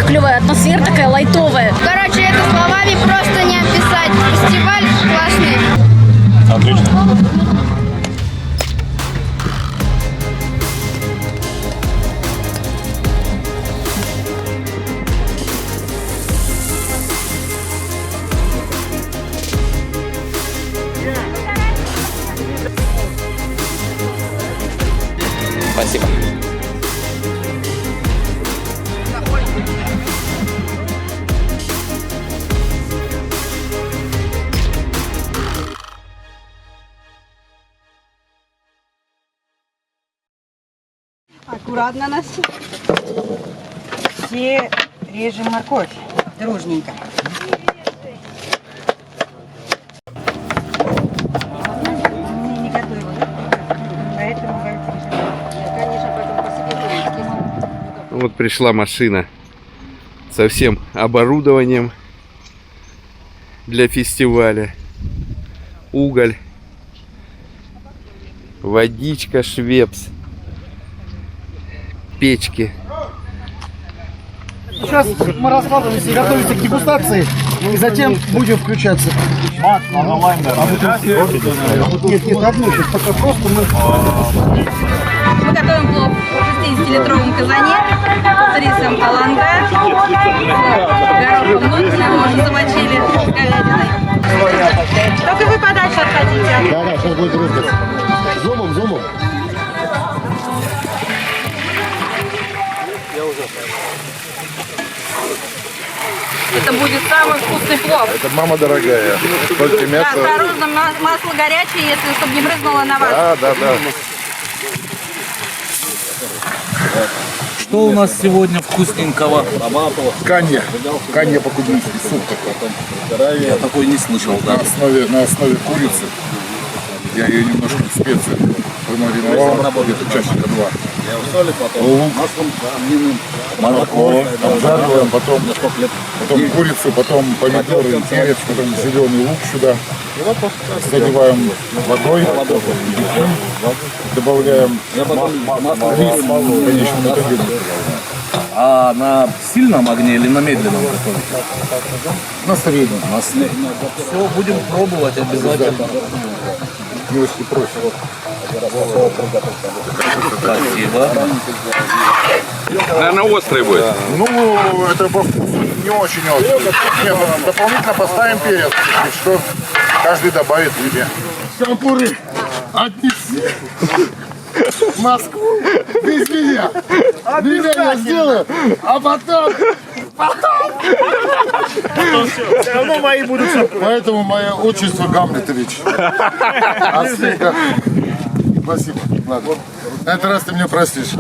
клевая атмосфера, такая лайтовая. Короче, это словами просто не описать. Фестиваль классный. Отлично. Спасибо. Аккуратно, Настя. Все режем морковь дружненько. Не готово, да? Поэтому конечно, потом посыпем. Вот пришла машина со всем оборудованием для фестиваля. Уголь, водичка, швепс, печки. Сейчас мы раскладываемся и готовимся к дегустации, и затем будем включаться. Нет, одну сейчас, пока просто мы... Мы готовим плов в 60-литровом казане с рисом каланга, горохом нутелем, мы уже замочили, с говядиной. Только вы подальше отходите. Да, сейчас будет русскость. Зумом. Это будет самый вкусный плов. Это мама дорогая. Только Да, мясо. осторожно, масло горячее, если чтобы не брызнуло на вас. Да. Что у нас сегодня вкусненького? Канья по-кубински, суп такой. Я такой не слышал, да. На основе курицы. Я ее немножко в специи промариновал, где-то часика 2. Лук, молоко, обжариваем, потом курицу, потом помидоры, перец, потом зеленый лук сюда. Заливаем водой, добавляем рис, в конечном итоге. А на сильном огне или на медленном готовить? На среднем. Все, будем пробовать обязательно. Милости просим. Спасибо. Наверное, острый будет. Ну, это по вкусу не очень острый. Нет, ну, дополнительно поставим перец, если что каждый добавит себе. Шампуры, отнеси в Москву без меня. Меня я сделаю, а потом... Все равно мои будут. Поэтому мое отчество Гамлетович. Спасибо. Ладно. На этот раз ты меня простишь.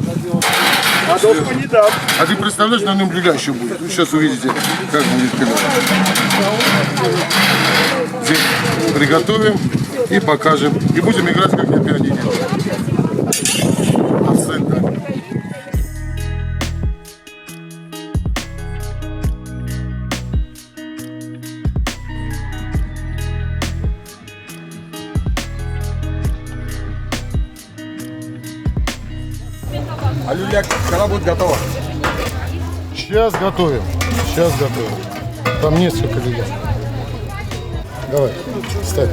Подошку не дам. А ты представляешь, на нем блюда еще будет? Вы сейчас увидите, как будет пилот. Здесь приготовим и покажем. И будем играть, как на пианине. Абсолютно. А люля, когда будет готова? Сейчас готовим. Там несколько людей. Давай, ставь.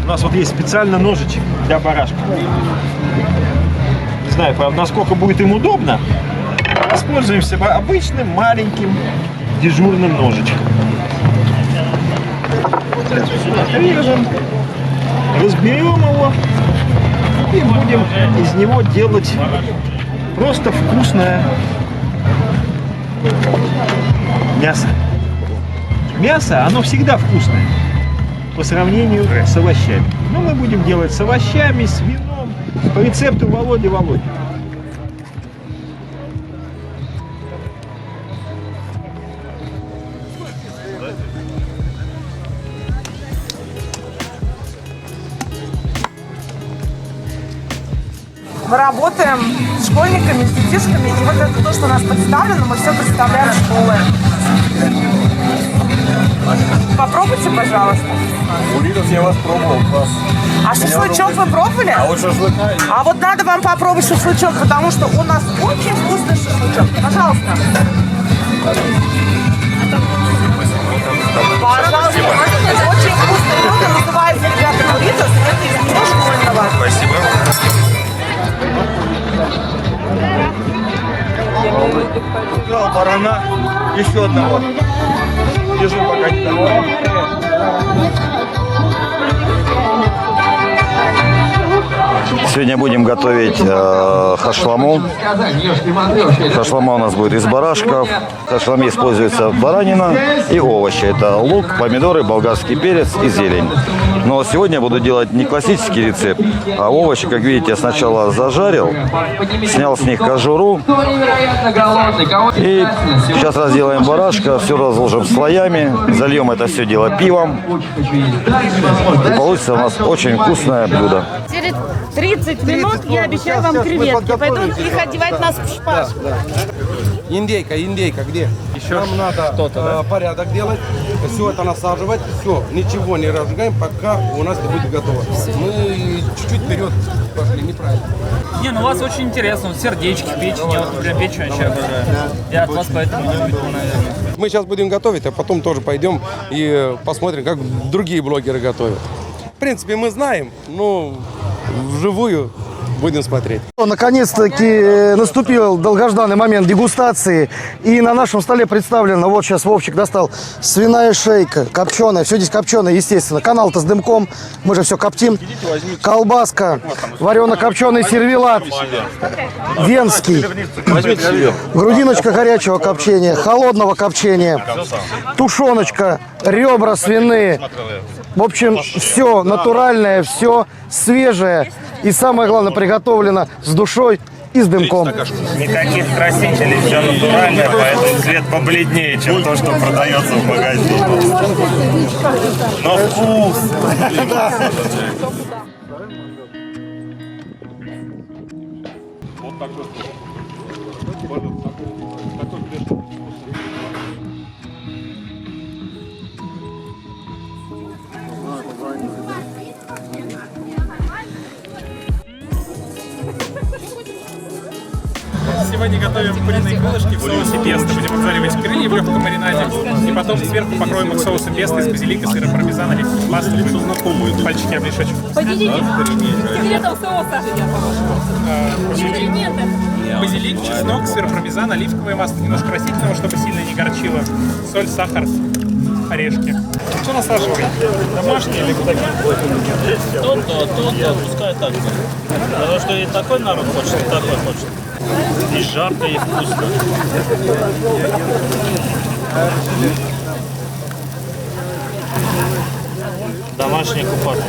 У нас вот есть специально ножичек для барашка. Не знаю, правда, насколько будет им удобно. Воспользуемся обычным маленьким дежурным ножичком. Режем, разберем его и будем из него делать просто вкусное мясо. Мясо, оно всегда вкусное по сравнению с овощами. Но мы будем делать с овощами, с вином, по рецепту Володи. Мы работаем с школьниками, с детишками, и вот это то, что у нас представлено, мы все представляем школы. Попробуйте, пожалуйста. Бурритос я вас пробовал, класс. А шашлычок вы пробовали? А вот шашлыка нет. А вот надо вам попробовать шашлычок, потому что у нас очень вкусный шашлычок. Пожалуйста. Пожалуйста. Очень вкусное блюдо, называется ребята бурритос. Это из меню школьного. Спасибо. Барана, еще одного. Держу пока не домой. Сегодня будем готовить хашламу. Хашлама у нас будет из барашков. В хашламе используется баранина и овощи. Это лук, помидоры, болгарский перец и зелень. Но сегодня я буду делать не классический рецепт, а овощи, как видите, я сначала зажарил, снял с них кожуру. И сейчас разделаем барашка, все разложим слоями, зальем это все дело пивом. И получится у нас очень вкусное блюдо. Через 30 минут я обещаю вам креветки. Пойду их одевать на шпажку. Индейка, где? Еще нам надо порядок делать, все это насаживать, все, ничего не разжигаем, пока у нас не будет готово. Мы чуть-чуть вперед пошли, неправильно. Не, ну у вас очень интересно, вот сердечки, печень, я вот, например, печень вообще обожаю. Я от вас поэтому не убегу, наверное. Мы сейчас будем готовить, а потом тоже пойдем и посмотрим, как другие блогеры готовят. В принципе, мы знаем, но вживую будем смотреть. Наконец-таки наступил долгожданный момент дегустации. И на нашем столе представлено, вот сейчас Вовчик достал, свиная шейка, копченая. Все здесь копченое, естественно. Канал-то с дымком, мы же все коптим. Колбаска, варено-копченый сервелат, венский. Грудиночка горячего копчения, холодного копчения, тушеночка, ребра свиные. В общем, все натуральное, все свежее. И самое главное, приготовлено с душой и с дымком. Никаких красителей, все натуральное, поэтому цвет побледнее, чем то, что продается в магазине. Но вкус! Сегодня готовим куриные крылышки в соусе песто. Будем обжаривать крылья в легком маринаде. И потом сверху покроем их соусом песто из базилика, сыра пармезана, оливкового масла. Пальчики об лишочек. Секретов соуса. Ингредиенты. Базилик, чеснок, сыр пармезан, оливковое масло, немножко растительного, чтобы сильно не горчило. Соль, сахар, орешки. Что насаживаем? Домашние или такие? То, пускай так. Потому что и такой народ хочет, и такой хочет. И жарко, и вкусно. Домашний купатор.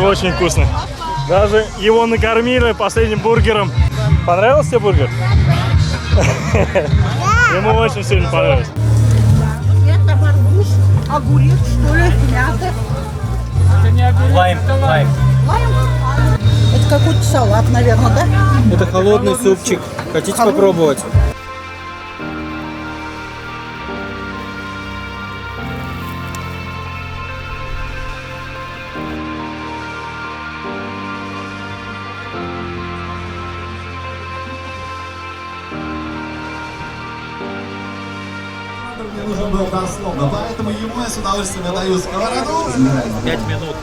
Очень вкусно. Даже его накормили последним бургером. Понравился тебе бургер? Ему очень сильно понравилось. Это барбуш, огурец, что ли, мясо. Это не огурец, Лайм. Лайм? Это какой-то салат, наверное, да? Это холодный супчик. Хотите попробовать? Мне нужен был дословно, поэтому ему я с удовольствием отдаю сковороду. 5 минут.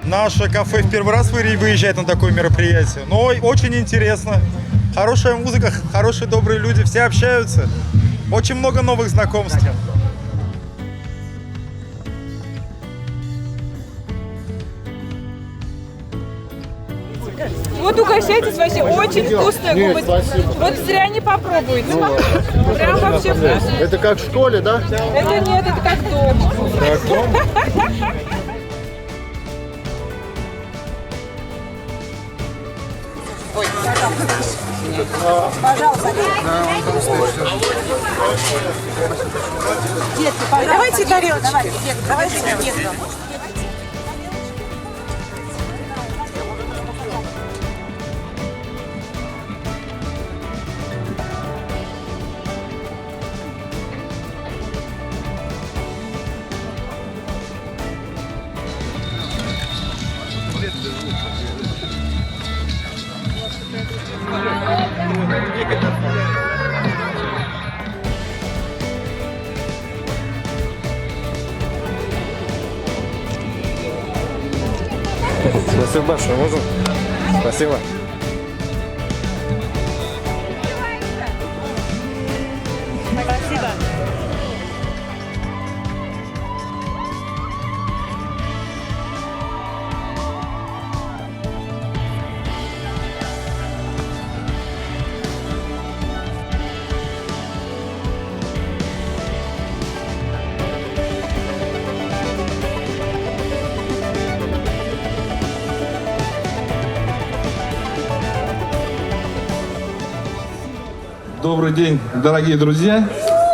Наше кафе в первый раз выезжает на такое мероприятие, но очень интересно. Хорошая музыка, хорошие добрые люди, все общаются. Очень много новых знакомств. Вот угощайтесь, вообще очень вкусная Нет, губы. спасибо. Вот зря не попробуете. Прям вообще вкусно. Это как в школе, да? Это нет, это как дома. Как дома? Пожалуйста. Детки, давайте тарелочку. Давайте деткам. Спасибо большое, можно? Спасибо. Спасибо. Добрый день, дорогие друзья!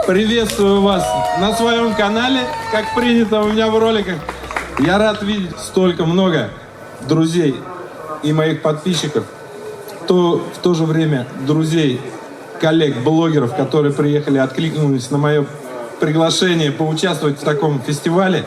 Приветствую вас на своем канале, как принято у меня в роликах. Я рад видеть столько много друзей и моих подписчиков, в то же время друзей, коллег, блогеров, которые приехали, откликнулись на мое приглашение поучаствовать в таком фестивале.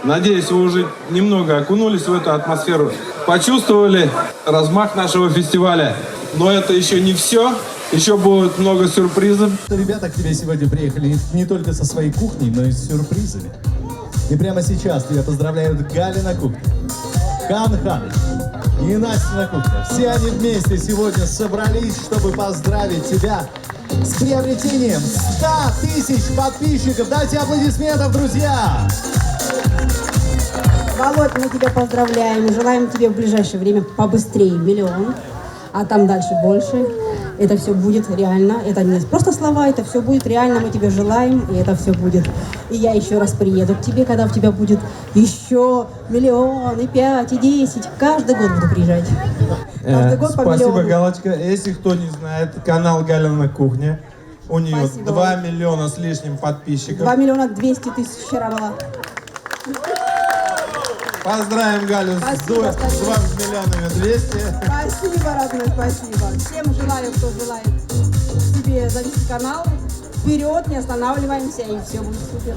Надеюсь, вы уже немного окунулись в эту атмосферу, почувствовали размах нашего фестиваля. Но это еще не все. Еще будет много сюрпризов. Ребята к тебе сегодня приехали не только со своей кухней, но и с сюрпризами. И прямо сейчас тебя поздравляют Галя на кухне, Хан Ханыч и Настя на кухне. Все они вместе сегодня собрались, чтобы поздравить тебя с приобретением 100 тысяч подписчиков. Дайте аплодисментов, друзья! Володь, мы тебя поздравляем и желаем тебе в ближайшее время побыстрее 1 миллион, а там дальше больше. Это все будет реально, это не просто слова, это все будет реально, мы тебе желаем, и это все будет. И я еще раз приеду к тебе, когда у тебя будет еще 1 миллион, и 5, и 10, каждый год буду приезжать. Каждый год по Спасибо, миллиону. Галочка. Если кто не знает, канал Галя на кухне. У нее Спасибо. 2 миллиона с лишним подписчиков. 2 миллиона 200 тысяч вчера была. Поздравим Галю с 2 миллионами 200. Спасибо, родной, спасибо. Всем желаю, кто желает себе завести канал. Вперед, не останавливаемся, и все будет супер.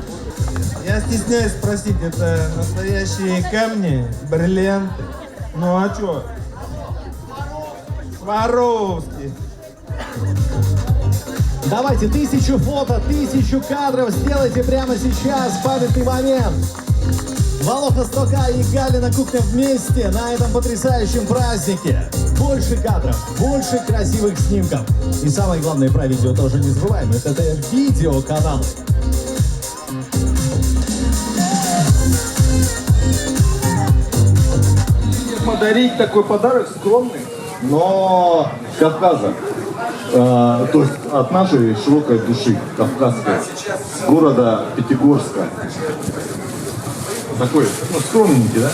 Я стесняюсь спросить, это настоящие камни, бриллианты? Ну а чё? Сваровски. Давайте 1000 фото, 1000 кадров сделайте прямо сейчас, памятный момент. Волоха Стока и Галя на кухне вместе на этом потрясающем празднике. Больше кадров, больше красивых снимков. И самое главное, про видео тоже не забываем. Это видеоканал. Подарить такой подарок скромный, но с Кавказа. То есть от нашей широкой души кавказской, с города Пятигорска. Такой, ну, скромненький, да?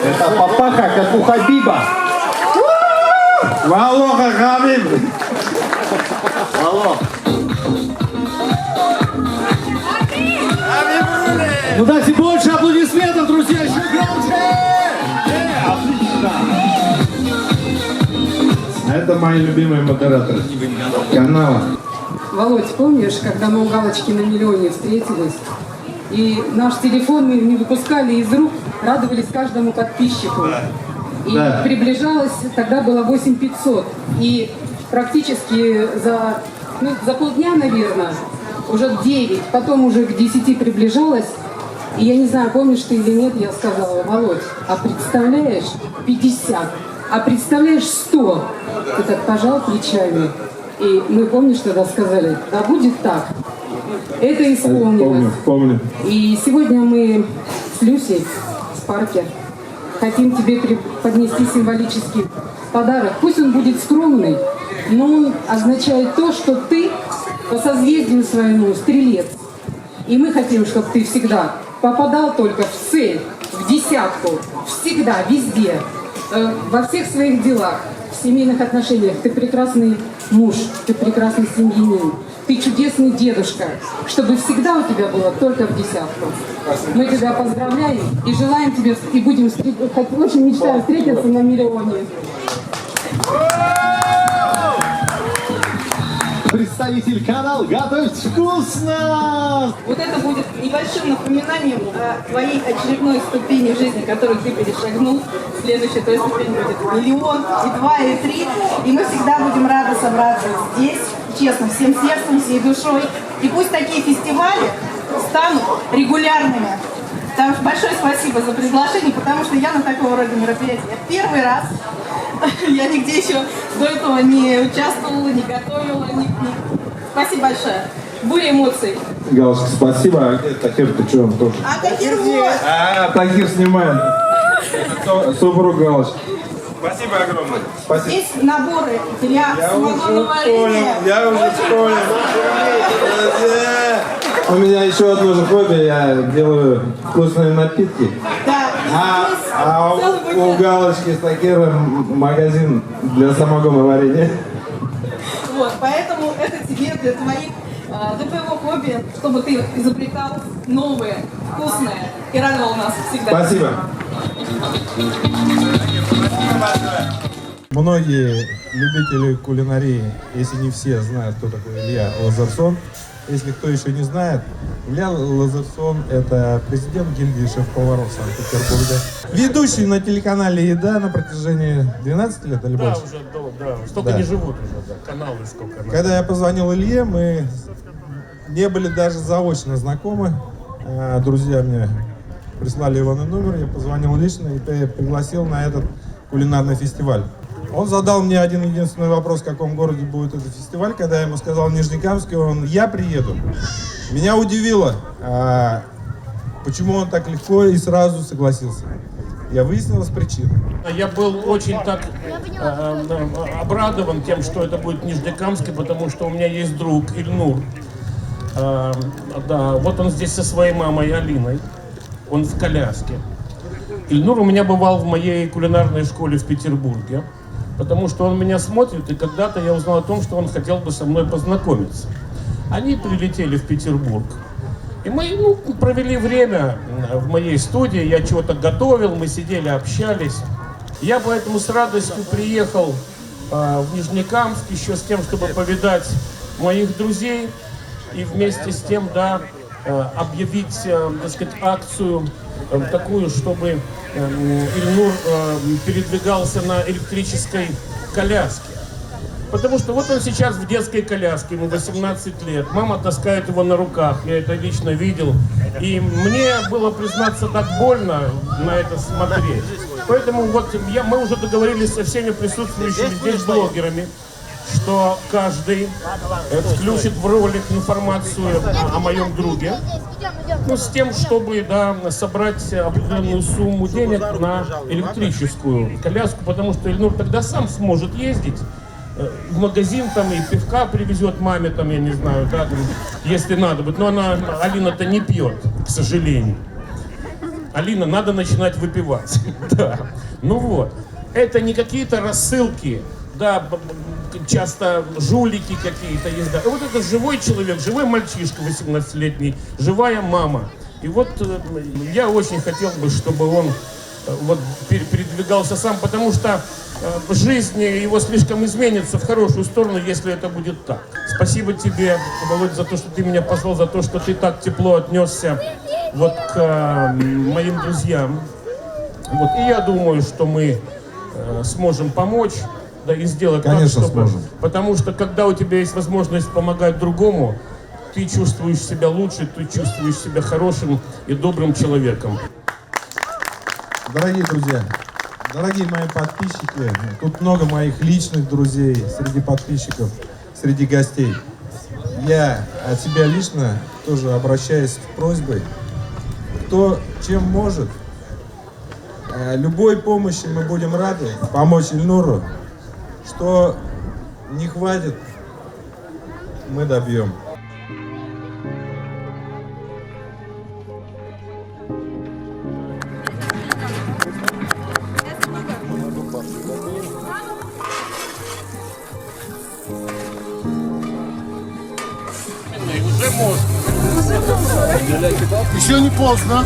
Это папаха, как у Хабиба. Волоха Хабиб. Алло. Хабиб Ну дайте больше аплодисментов, друзья, еще громче! Отлично! Это мои любимые модераторы канала. Володь, помнишь, когда мы у Галочки на миллионе встретились, и наш телефон мы не выпускали из рук, радовались каждому подписчику. И приближалось, тогда было 8500. И практически за полдня, наверное, уже 9, потом уже к 10 приближалось. И я не знаю, помнишь ты или нет, я сказала: Володь, а представляешь 50, а представляешь 100? Ты так пожал плечами. И мы, помнишь, тогда сказали: да будет так. Это исполнилось. Помню. И сегодня мы с Люсей в парке хотим тебе поднести символический подарок. Пусть он будет скромный, но он означает то, что ты по созвездию своему стрелец. И мы хотим, чтобы ты всегда попадал только в цель, в десятку, всегда, везде, во всех своих делах, в семейных отношениях. Ты прекрасный муж, ты прекрасный семьянин, ты чудесный дедушка, чтобы всегда у тебя было только в десятку. Мы тебя поздравляем и желаем тебе, и будем очень мечтаем встретиться на миллионе. Представитель канала «Готовить вкусно». Вот это будет небольшим напоминанием о твоей очередной ступени в жизни, которую ты перешагнул. Следующая твоя ступень будет 1, 1, 2 и 3. И мы всегда будем рады собраться здесь, честно, всем сердцем, всей душой. И пусть такие фестивали станут регулярными. Потому что большое спасибо за приглашение, потому что я на такого рода мероприятии первый раз. Я нигде еще до этого не участвовала, не готовила. Спасибо большое. Буря эмоций. Галочка, спасибо. А Тахир, ты что, он тоже? А Тахир вот. Тахир снимает. Супруг Галочки. Спасибо огромное. Спасибо. Здесь наборы для самогонного варенья. Я уже понял. У меня еще одно же хобби, я делаю вкусные напитки. Да. А у Галочки с Тахиром магазин для самогонного варенья. Вот, поэтому это тебе, для твоего хобби, чтобы ты изобретал новые, вкусные и радовал нас всегда. Спасибо. Многие любители кулинарии, если не все, знают, кто такой Илья Лазарсон. Если кто еще не знает, Илья Лазарсон – это президент гильдии шеф-поваров Санкт-Петербурга. Ведущий на телеканале «Еда» на протяжении 12 лет или больше? Да, столько не живут уже, да, каналы сколько. Когда я позвонил Илье, мы не были даже заочно знакомы. Друзья мне прислали его на номер, я позвонил лично и пригласил на этот кулинарный фестиваль. Он задал мне один единственный вопрос, в каком городе будет этот фестиваль. Когда я ему сказал Нижнекамск, я приеду. Меня удивило, почему он так легко и сразу согласился. Я выяснил причину. Я был очень так обрадован тем, что это будет в Нижнекамске, потому что у меня есть друг Ильнур. Да, вот он здесь со своей мамой Алиной. Он в коляске. Ильнур у меня бывал в моей кулинарной школе в Петербурге, потому что он меня смотрит, и когда-то я узнал о том, что он хотел бы со мной познакомиться. Они прилетели в Петербург, и мы провели время в моей студии, я чего-то готовил, мы сидели, общались. Я поэтому с радостью приехал в Нижнекамск еще с тем, чтобы повидать моих друзей, и вместе с тем, да, объявить, так сказать, акцию такую, чтобы Ильнур передвигался на электрической коляске. Потому что вот он сейчас в детской коляске, ему 18 лет, мама таскает его на руках, я это лично видел. И мне было, признаться, так больно на это смотреть. Поэтому вот мы уже договорились со всеми присутствующими здесь блогерами, что каждый включит в ролик информацию о моем друге, с тем, чтобы, да, собрать определенную сумму денег на электрическую коляску, потому что Ильнур тогда сам сможет ездить в магазин, там, и пивка привезет маме, там, я не знаю, да, там, если надо будет. Но Алина-то не пьет, к сожалению. Алина, надо начинать выпивать. Да. Ну вот, это не какие-то рассылки, да, часто жулики какие-то есть. Да. Вот это живой человек, живой мальчишка 18-летний, живая мама. И вот я очень хотел бы, чтобы он вот передвигался сам, потому что жизнь его слишком изменится в хорошую сторону, если это будет так. Спасибо тебе, Володь, за то, что ты меня позвал, за то, что ты так тепло отнесся вот к моим друзьям. Вот. И я думаю, что мы сможем помочь, да, и сделать Конечно, так, чтобы... сможем. Потому что когда у тебя есть возможность помогать другому, ты чувствуешь себя лучше, ты чувствуешь себя хорошим и добрым человеком. Дорогие друзья, дорогие мои подписчики, тут много моих личных друзей среди подписчиков, среди гостей. Я от себя лично тоже обращаюсь с просьбой, кто чем может, любой помощи мы будем рады помочь Ильнуру. Что не хватит, мы добьем. Уже можно. Еще не поздно.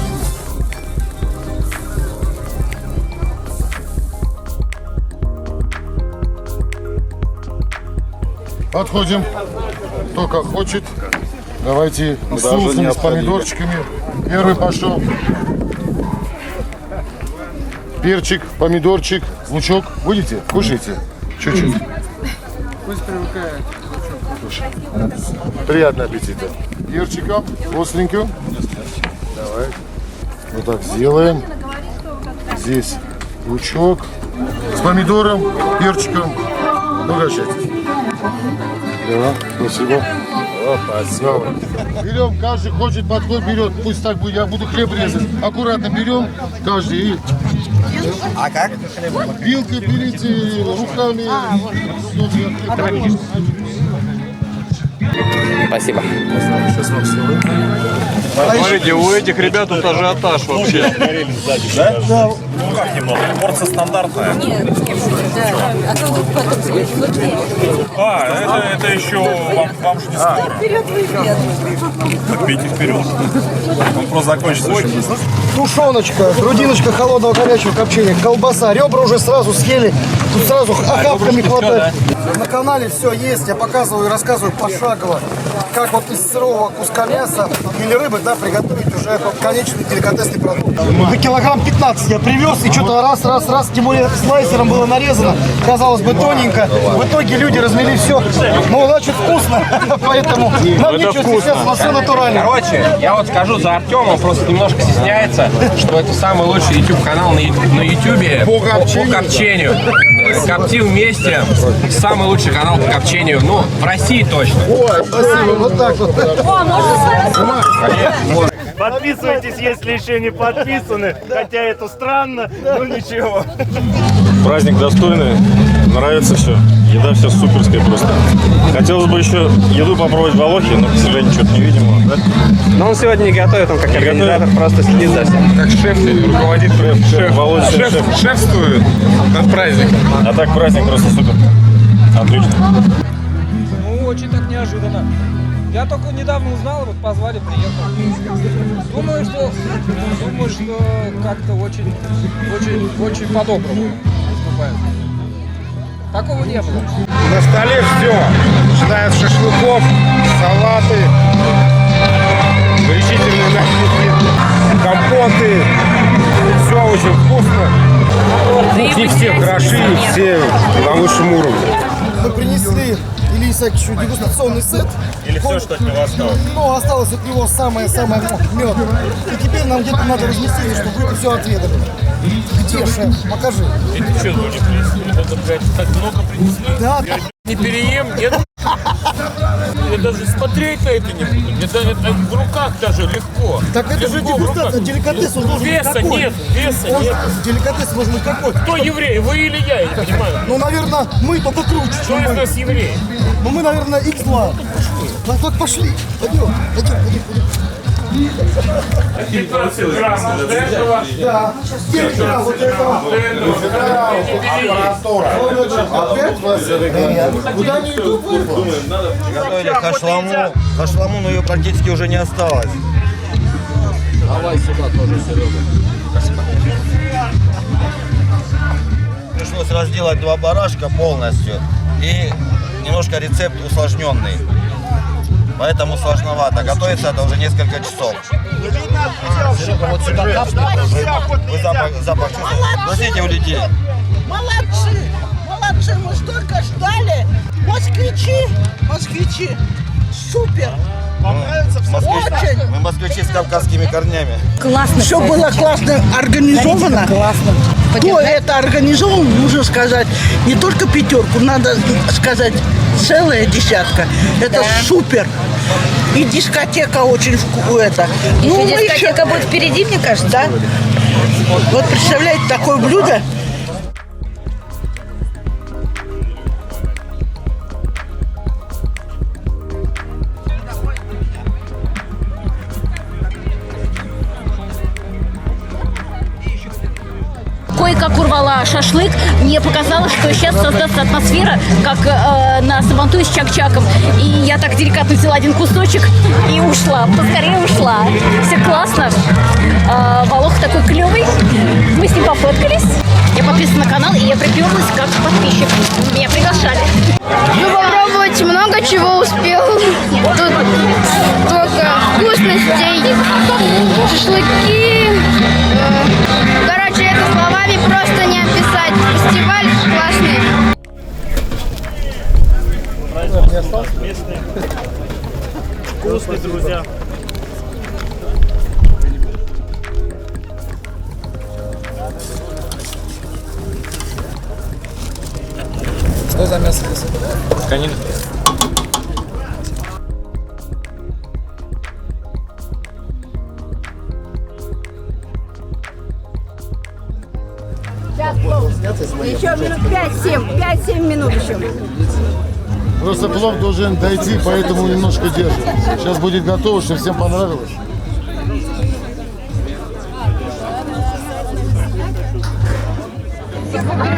Подходим. Кто как хочет. Давайте с соусом, с помидорчиками. Первый пошел. Перчик, помидорчик, лучок. Будете? Кушайте. Чуть-чуть. Пусть привыкает. Приятного аппетита. Перчиком, остреньким. Давай. Вот так сделаем. Здесь лучок. С помидором, перчиком. Угощайтесь. Да, спасибо. Опа, берем, каждый хочет, подходит, берет. Пусть так будет, я буду хлеб резать. Аккуратно берем, каждый. И... А как? Вилкой берите, руками. Спасибо. Сейчас вам сделаем. Смотрите, у этих ребят тут ажиотаж вообще. Да? Да. Ну как немного? Порция стандартная. Нет, это еще вам же не скоро. Вперед, Так пейте вперед. Он просто закончится очень быстро. Тушеночка, грудиночка холодного горячего копчения, колбаса, ребра уже сразу съели, тут сразу охапками хватает. На канале все есть, я показываю и рассказываю пошагово, как вот из сырого куска мяса или рыбы, да, приготовить уже конечный деликатесный продукт. На килограмм 15 я привез, и что-то раз, тем более слайсером было нарезано, казалось бы, тоненько. В итоге люди размели все, ну, значит, вкусно, поэтому нам нечего стесняться, все натурально. Короче, я вот скажу за Артема, он просто немножко стесняется, что это самый лучший YouTube-канал на YouTube по копчению. Копти вместе, самый лучший канал по копчению, ну, в России точно. Ой, спасибо, вот так вот. Подписывайтесь, если еще не подписаны, хотя это странно, но ничего. Праздник достойный, нравится все. Еда вся суперская просто. Хотелось бы еще еду попробовать в Волохе, но, к сожалению, что-то не видим. Да? Но он сегодня не готовит, он как организатор просто следит за всем. Как шеф руководит, шефствует над праздником. А так праздник просто супер. Отлично. Ну, очень так неожиданно. Я только недавно узнал, вот позвали, приехал. Думаю, что как-то очень по-доброму выступают. Такого не было. На столе все, начиная с шашлыков, салаты, горячительные напитки, компоты. Все очень вкусно. Кухни все хороши, все на высшем уровне. Мы принесли Илье Исаакиевичу дегустационный сет. Или все, что от него осталось. Ну, осталось от него самое-самое мед. И теперь нам где-то надо разместить, чтобы вы это все отведали. Где, шеф? Покажи. Это что, люди принесли? Это, блядь, так много принесли? Да. Я не переем, нет? Я даже смотреть на это не буду. Это в руках даже легко. Так это же дегустация, деликатес он должен быть веса какой? нет, веса нет. Деликатес должен быть какой? Кто еврей, вы или я не понимаю. Ну, наверное, мы только круче, Кто чем из мы. нас еврей? Ну, мы, наверное, X2. Ну, так пошли. Пойдем. Да. 9 грамм вот этого. Опять вас? Куда они идут? Готовили хашламу, но ее практически уже не осталось. Давай сюда тоже, Серега. Пришлось разделать 2 барашка полностью. И немножко рецепт усложненный. Поэтому сложновато. Готовится это уже несколько часов. Серега, вот сюда капнет. Вы запах чувствуете? Спросите у людей. Молодцы! Молодцы! Мы столько ждали! Москвичи! Супер! Мы москвичи с кавказскими корнями. Классно. Все было классно организовано. Классно. Кто это организовал, нужно сказать, не только 5, надо сказать целая 10. Это супер. И дискотека очень это. Дискотека будет впереди, мне кажется. Да. Вот представляете, такое блюдо. Кое-как урвала шашлык. Мне показалось, что сейчас создастся атмосфера, как на Сабантуе с Чак-Чаком. И я так деликатно взяла один кусочек и ушла. Поскорее ушла. Все классно. Волох такой клевый. Мы с ним пофоткались. Я подписана на канал, и я приперлась как подписчик. Меня приглашали. Ну, попробовать много чего успел. Тут столько вкусностей, шашлыки. Короче, это словами просто не описать. Фестиваль классный. Вкусный, друзья. Что за мясо? Конин. Еще минут 5-7. 5-7 минут еще. Просто плов должен дойти, поэтому немножко держим. Сейчас будет готово, чтобы всем понравилось.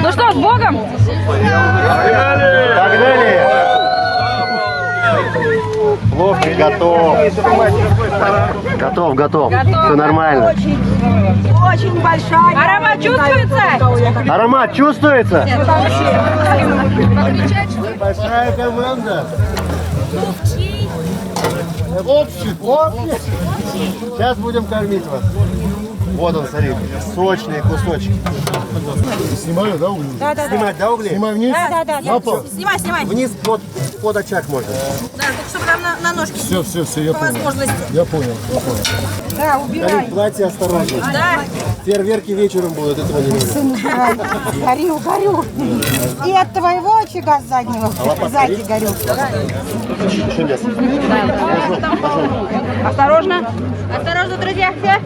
Ну что, с Богом? Погнали! Плов готов. Готов. Все нормально. Очень большая. Аромат чувствуется? Аромат чувствуется? Большая команда. Общий. Сейчас будем кормить вас. Вот он, смотри, сочные кусочки. Снимаю, да, угли? Да. Снимать, да, угли? Снимай вниз? Да. На пол? Снимай. Вниз под очаг можно. Да, только чтобы там на ножки. Все, я По понял. возможности. Я понял. Да, убирай. Смотри, платье осторожно. Да. Фейерверки вечером будут, этого не нужно. Горю. И от твоего очага заднего. Сзади горю. Еще мясо. Осторожно, друзья, все.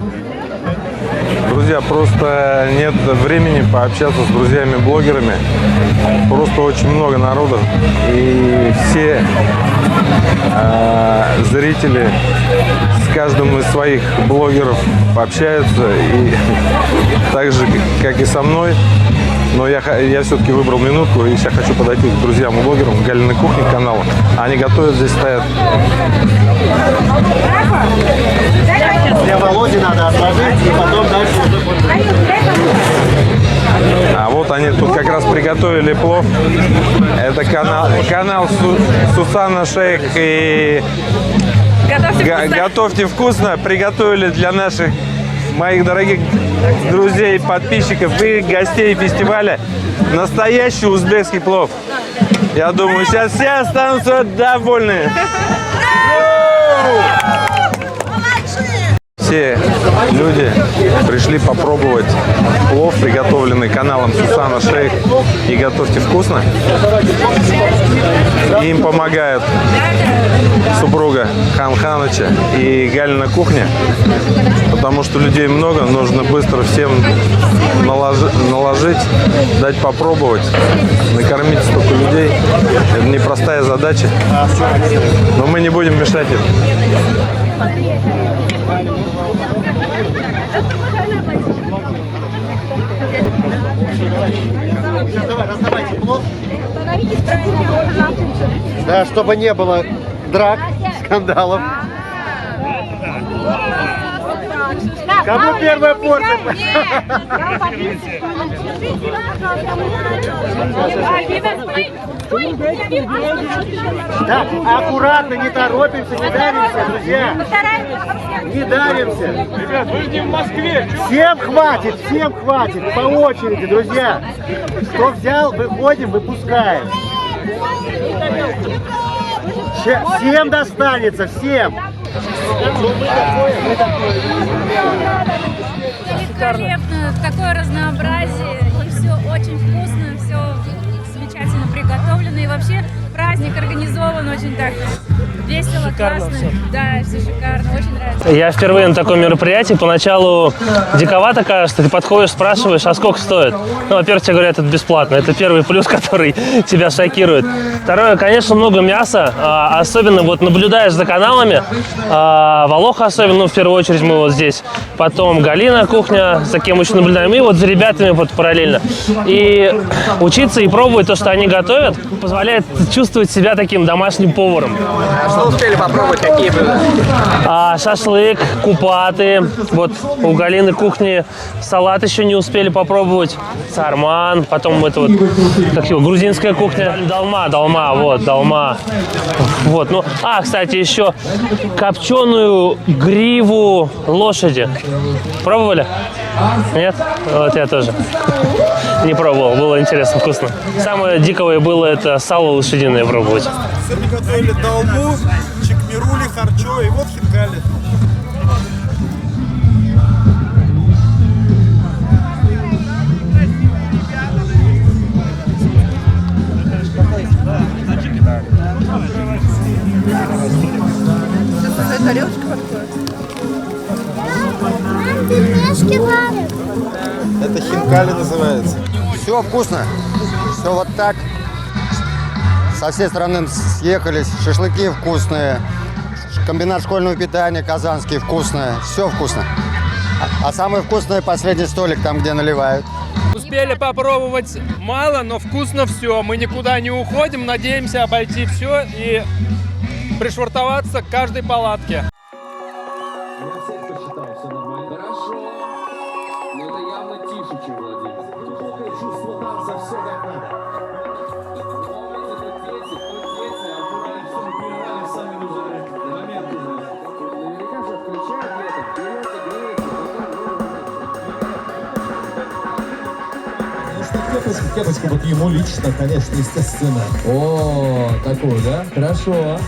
Друзья, просто нет времени пообщаться с друзьями-блогерами. Просто очень много народу. И все зрители с каждым из своих блогеров пообщаются. И так же, как и со мной. Но я все-таки выбрал минутку и сейчас хочу подойти к друзьям-блогерам Галиной кухни канала. Они готовят, здесь стоят. Для Володи надо отложить и потом дальше уже. А вот они тут как раз приготовили плов. Это канал Сусанна Шейх и Готовьте вкусно. Приготовили для моих дорогих друзей, подписчиков и гостей фестиваля настоящий узбекский плов. Я думаю, сейчас все останутся довольны. Все люди пришли попробовать плов, приготовленный каналом Сусанна Шейх и Готовьте вкусно. Им помогает супруга Хан Ханыча и Галина кухня, потому что людей много, нужно быстро всем наложить, дать попробовать, накормить столько людей. Это непростая задача, но мы не будем мешать им. Давай, раздавайте плов. Да, чтобы не было драк, скандалов. Кому первая порция? Так, аккуратно, не торопимся, не давимся, друзья. Не давимся. Ребят, вы не в Москве. Всем хватит, по очереди, друзья. Кто взял, выходим, выпускаем. Всем достанется, всем. Великолепно, такое разнообразие, и все очень вкусно, все замечательно приготовлено, и вообще праздник организован очень так весело, Шикарно классно. всё. Да, все шикарно, очень нравится. Я впервые на таком мероприятии. Поначалу диковато кажется. Ты подходишь, спрашиваешь, а сколько стоит? Ну, во-первых, тебе говорят, это бесплатно. Это первый плюс, который тебя шокирует. Второе, конечно, много мяса. Особенно вот наблюдаешь за каналами. Волоха особенно, ну, в первую очередь мы вот здесь. Потом Галина кухня, за кем очень наблюдаем. И вот за ребятами вот параллельно. И учиться и пробовать то, что они готовят, позволяет чувствовать себя таким домашним поваром. Что успели попробовать, какие блюда? Шашлык, купаты. Вот у Галины кухни салат еще не успели попробовать. Сарман. Потом это вот, как его, грузинская кухня. Долма. Вот, ну, кстати, еще копченую гриву лошади. Пробовали? Нет? Вот я тоже не пробовал. Было интересно, вкусно. Самое диковое было это сало лошадиное пробовать. Сегодня готовили долму, чикмирули, харчо и вот хинкали. Это хинкали называется. Все вкусно. Все вот так. Со всей страны съехались. Шашлыки вкусные. Комбинат школьного питания казанский вкусное. Все вкусно. А самое вкусное последний столик, там, где наливают. Успели попробовать мало, но вкусно все. Мы никуда не уходим, надеемся обойти все и пришвартоваться к каждой палатке. Кепочка вот ему лично, конечно, естественно. О, такой, да? Хорошо.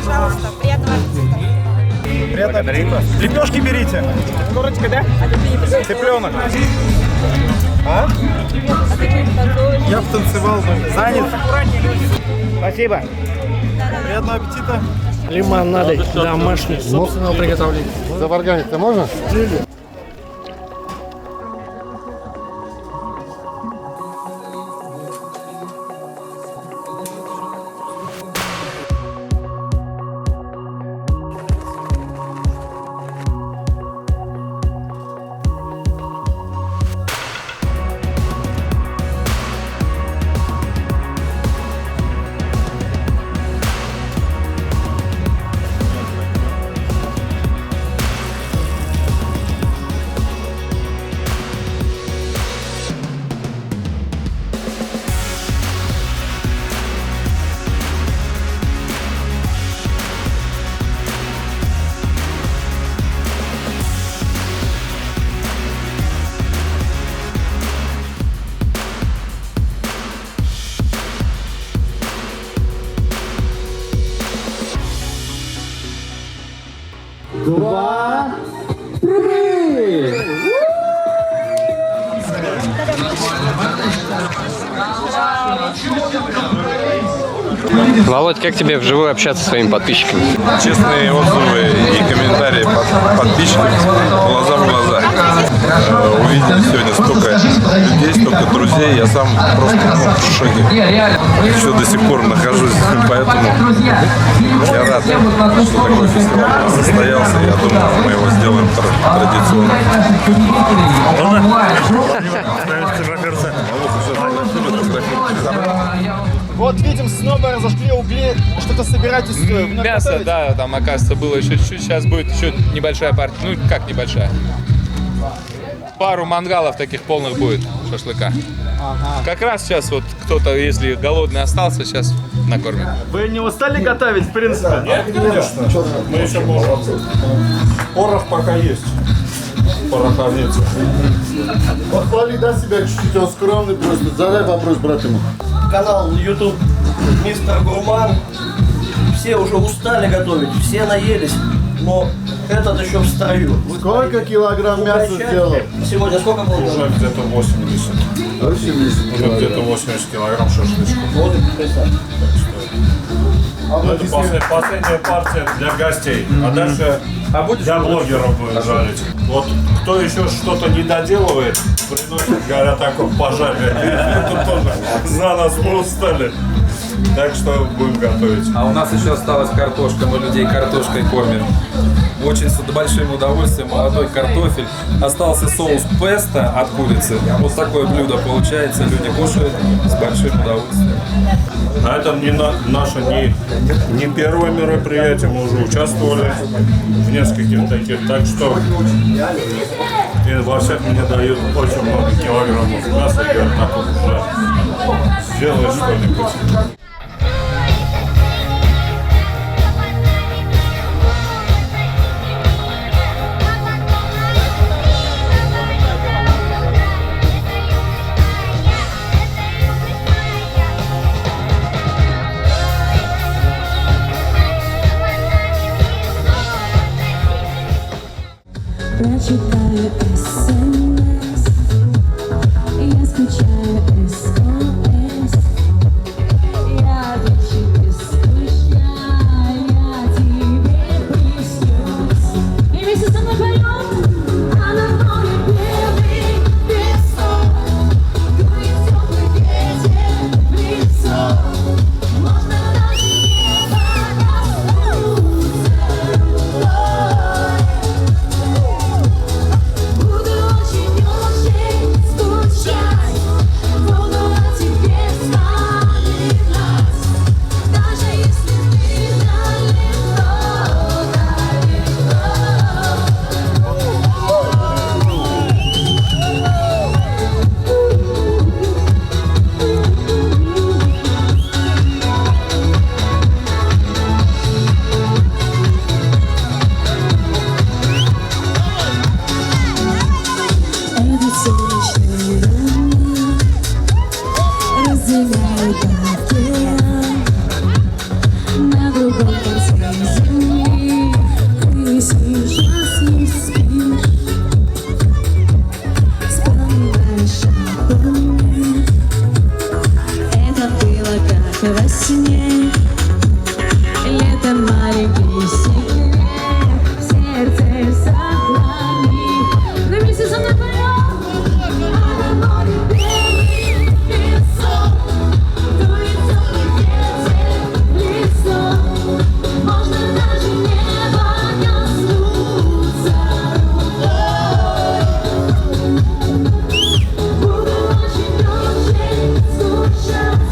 Пожалуйста, приятного аппетита. Приятного аппетита. Лепешки берите. Корочка, да? Цыпленок. А? Я бы танцевал, но занят. Спасибо. Приятного аппетита. Лимонады домашние, собственного приготовления. Заварганить-то можно? Два, три! Wow. Володь, как тебе вживую общаться со своими подписчиками? Честные отзывы и комментарии подписчиков глаза в глаза. Увидели сегодня столько людей, столько друзей. Я сам просто в шоке. Еще до сих пор нахожусь. Поэтому я рад, что такой фестиваль состоялся. Я думаю, мы его сделаем традиционно. Вот видим, снова разожгли угли, что-то собираетесь. Мясо, готовить? да, там, оказывается, было еще чуть-чуть, сейчас будет еще небольшая партия, ну как небольшая. Пару мангалов таких полных будет шашлыка. Ага. Как раз сейчас вот кто-то, если голодный остался, сейчас накормим. Вы не устали готовить, в принципе? Нет, конечно. Мы еще можем. Порох пока есть. Пороховница. Похвали, да, себя чуть-чуть, он скромный просто. Задай вопрос, брат ему. Канал YouTube Мистер Гурман. Все уже устали готовить, все наелись, но этот еще в строю. Сколько килограмм мяса сделал? Сегодня сколько было? Уже где-то 80. 80 Уже где-то 80 килограмм шашлычка. Вот это представь. Это последняя партия для гостей. А дальше для блогеров будем жарить. Вот кто еще что-то не доделывает, приносит, говорят, такой пожар. Это тоже за нас мы устали. Так что будем готовить. А у нас еще осталась картошка, мы людей картошкой кормим. Очень с большим удовольствием, молодой картофель. Остался соус песто от курицы. Вот такое блюдо получается, люди кушают с большим удовольствием. А это наше не первое мероприятие, мы уже участвовали в нескольких таких. Так что и во всех мне дают очень много килограммов мяса. И говорят, так вот уже сделай что-нибудь. Прочитаю СМС, я скучаю СОС, я отвечу без скучаю, я тебе приснюсь. И вместе со мной поем, а на море белый песок, дует теплый ветер в лицо, можно даже небо коснуться рукой. Во сне лето маленький секрет в сердце сохрани. Вы вместе со мной поем, а на море белый песок, дует теплый ветер в лицо, можно даже небо коснуться рукой. Буду очень скучать.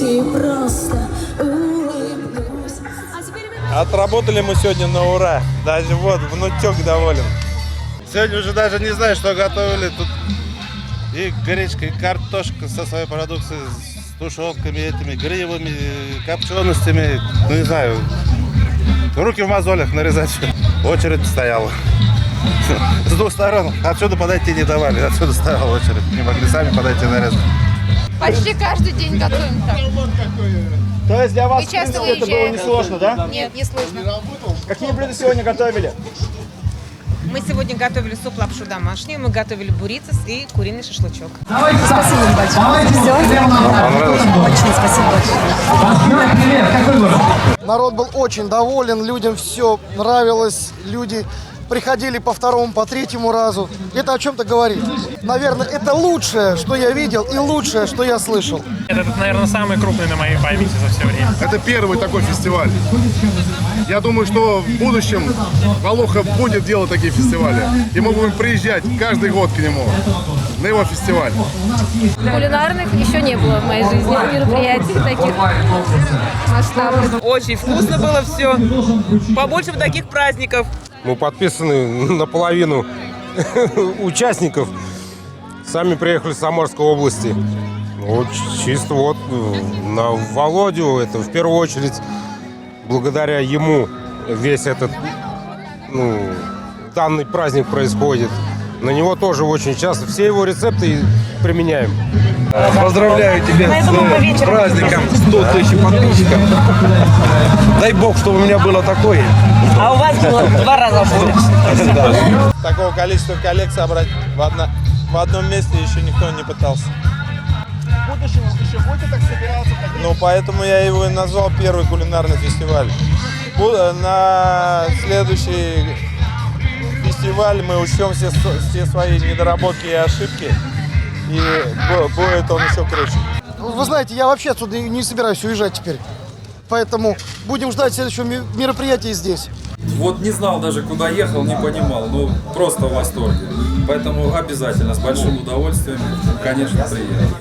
И просто улыбнусь. Отработали мы сегодня на ура. Даже вот внучок доволен. Сегодня уже даже не знаю, что готовили. Тут и гречка, и картошка со своей продукцией, с тушенками, этими гривами, копченостями. Ну не знаю, руки в мозолях нарезать. Очередь стояла. с двух сторон. Отсюда подойти не давали, отсюда стояла очередь. Не могли сами подойти на резко. Почти каждый день готовим так. То есть для вас, И в часто принципе, это было уезжаем. несложно, да? Нет, не сложно. Какие блюда сегодня готовили? Мы сегодня готовили суп-лапшу домашнюю, мы готовили бурритос и куриный шашлычок. Спасибо большое. Все? Очень спасибо большое. Народ был очень доволен, людям все нравилось, люди приходили по второму, по третьему разу. Это о чем-то говорит. Наверное, это лучшее, что я видел, и лучшее, что я слышал. Это, наверное, самый крупный на моей памяти за все время. Это первый такой фестиваль. Я думаю, что в будущем Волохов будет делать такие фестивали. И мы будем приезжать каждый год к нему, на его фестиваль. Кулинарных еще не было в моей жизни мероприятий таких масштабных. Очень вкусно было все. Побольше бы таких праздников. Мы подписаны наполовину участников. Сами приехали с Самарской области. Вот чисто вот на Володю, это в первую очередь благодаря ему весь этот данный праздник происходит. На него тоже очень часто. Все его рецепты применяем. Поздравляю тебя с праздником 100 тысяч подписчиков. Дай бог, чтобы у меня было такое. А у вас было в 2 раза больше. Такого количества коллег собрать в одном месте еще никто не пытался. В будущем еще будете так собираться? Ну, поэтому я его и назвал первый кулинарный фестиваль. На следующий фестиваль мы учтем все свои недоработки и ошибки, и будет он еще круче. Вы знаете, я вообще отсюда не собираюсь уезжать теперь. Поэтому будем ждать следующего мероприятия здесь. Вот не знал даже, куда ехал, не понимал. Ну, просто в восторге. Поэтому обязательно, с большим удовольствием, конечно, приеду.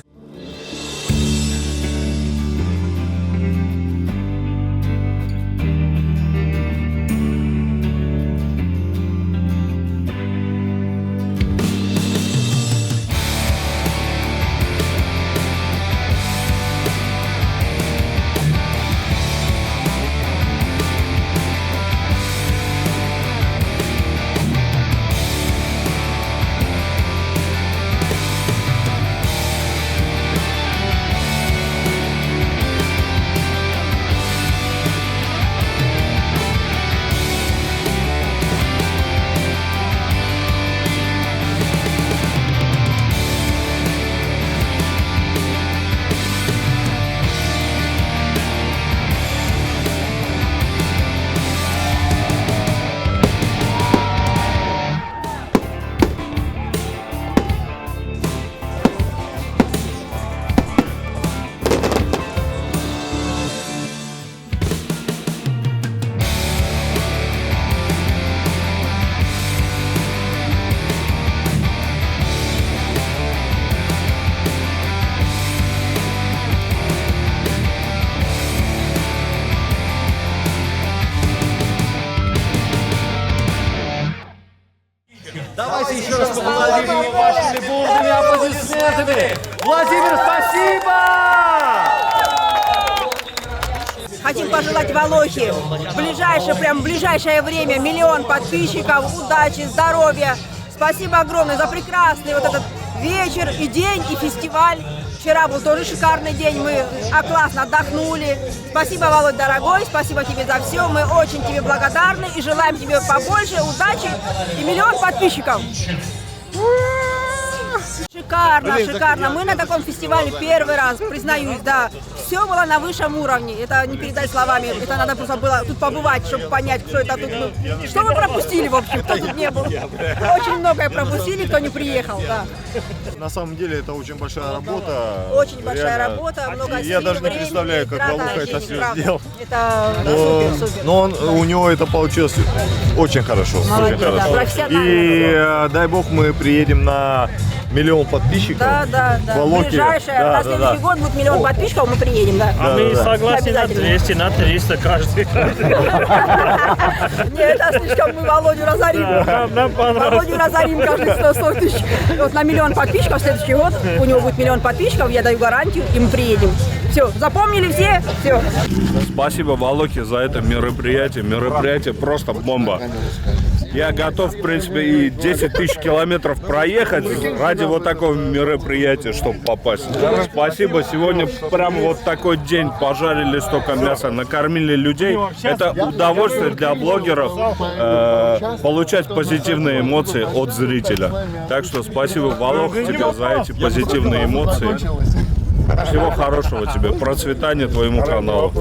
Давайте еще раз поаплодируем вашими бурными аплодисментами. Владимир, спасибо! Хотим пожелать Волохе в ближайшее время 1 миллион подписчиков, удачи, здоровья. Спасибо огромное за прекрасный вот этот вечер и день, и фестиваль. Вчера был тоже шикарный день, мы классно отдохнули. Спасибо, Володь, дорогой, спасибо тебе за все. Мы очень тебе благодарны и желаем тебе побольше удачи и 1 миллион подписчиков. Шикарно, шикарно. Мы на таком фестивале первый раз, признаюсь, да. Все было на высшем уровне. Это не передать словами. Это надо просто было тут побывать, чтобы понять, что это тут. Что мы пропустили, в общем, кто тут не был. Очень многое пропустили, кто не приехал, да. На самом деле это очень большая работа. Очень большая Реально. работа, много сил, Я даже не времени, представляю, как трата, Волоха это денег, все правда. сделал. Это супер. Но у него это получилось очень хорошо. Молодец, очень да, хорошо. профессионально. И дай бог мы приедем на 1 миллион подписчиков. Да. В Волохе. Ближайшее, на следующий год будет 1 миллион подписчиков, мы приедем, да. А мы согласны на Обязательно. 200, на 300 каждый. Нет, это слишком мы Володю разорим. Нам понравилось. Володю разорим каждый 100 тысяч. Вот на 1 миллион подписчиков в следующий год у него будет 1 миллион подписчиков, я даю гарантию, и мы приедем. Все, запомнили все? Все. Спасибо Волохе за это мероприятие. Мероприятие просто бомба. Я готов, в принципе, и 10 тысяч километров проехать ради вот такого мероприятия, чтобы попасть. Спасибо. Сегодня прямо вот такой день. Пожарили столько мяса, накормили людей. Это удовольствие для блогеров получать позитивные эмоции от зрителя. Так что спасибо, Волох, тебе за эти позитивные эмоции. Всего хорошего тебе, процветания твоему каналу.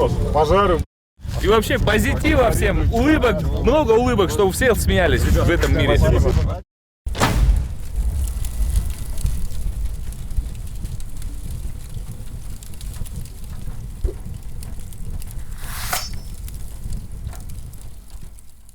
И вообще позитива всем, улыбок, много улыбок, чтобы все смеялись в этом мире.